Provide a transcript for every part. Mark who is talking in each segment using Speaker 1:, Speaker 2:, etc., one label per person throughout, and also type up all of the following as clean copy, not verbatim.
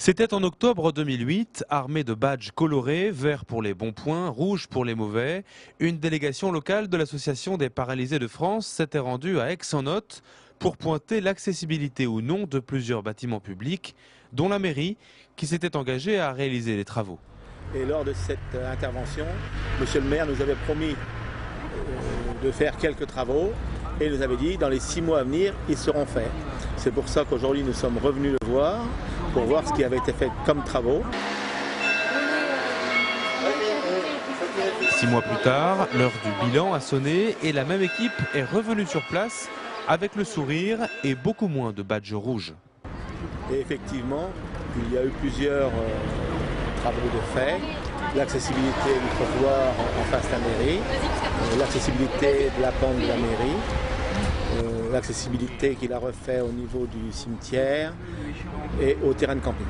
Speaker 1: C'était en octobre 2008, armée de badges colorés, vert pour les bons points, rouge pour les mauvais. Une délégation locale de l'Association des paralysés de France s'était rendue à Aix-en-Othe pour pointer l'accessibilité ou non de plusieurs bâtiments publics, dont la mairie, qui s'était engagée à réaliser les travaux.
Speaker 2: Et lors de cette intervention, monsieur le maire nous avait promis de faire quelques travaux et nous avait dit dans les 6 mois à venir, ils seront faits. C'est pour ça qu'aujourd'hui nous sommes revenus le voir pour voir ce qui avait été fait comme travaux.
Speaker 1: 6 mois plus tard, l'heure du bilan a sonné et la même équipe est revenue sur place avec le sourire et beaucoup moins de badges rouges.
Speaker 2: Et effectivement, il y a eu plusieurs travaux de fait. L'accessibilité du trottoir en face de la mairie, l'accessibilité de la pente de la mairie, l'accessibilité qu'il a refait au niveau du cimetière et au terrain de camping.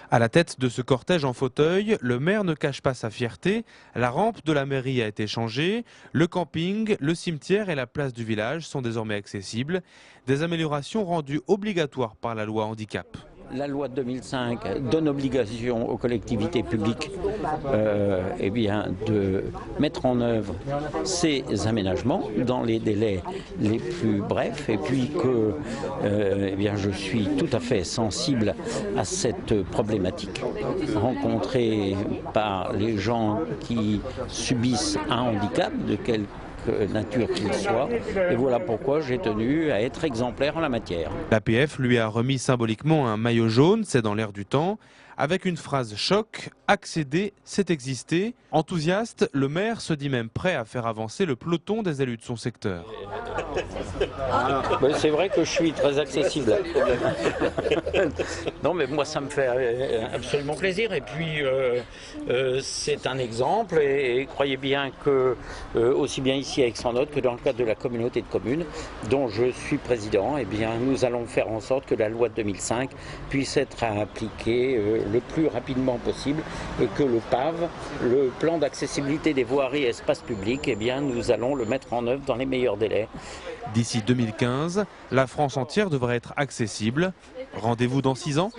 Speaker 1: À la tête de ce cortège en fauteuil, le maire ne cache pas sa fierté. La rampe de la mairie a été changée. Le camping, le cimetière et la place du village sont désormais accessibles. Des améliorations rendues obligatoires par la loi handicap.
Speaker 3: La loi de 2005 donne obligation aux collectivités publiques de mettre en œuvre ces aménagements dans les délais les plus brefs et puis que je suis tout à fait sensible à cette problématique rencontrée par les gens qui subissent un handicap de quelque nature qu'il soit, et voilà pourquoi j'ai tenu à être exemplaire en la matière.
Speaker 1: L'APF lui a remis symboliquement un maillot jaune, c'est dans l'air du temps, avec une phrase choc, accéder, c'est exister. Enthousiaste, le maire se dit même prêt à faire avancer le peloton des élus de son secteur.
Speaker 3: C'est vrai que je suis très accessible. Non mais moi ça me fait absolument plaisir et puis c'est un exemple et croyez bien que aussi bien ici à Aix-en-Othe que dans le cadre de la communauté de communes dont je suis président, nous allons faire en sorte que la loi de 2005 puisse être appliquée le plus rapidement possible et que le PAV, le plan d'accessibilité des voiries et espaces publics, nous allons le mettre en œuvre dans les meilleurs délais.
Speaker 1: D'ici 2015, la France entière devrait être accessible. Rendez-vous dans 6 ans.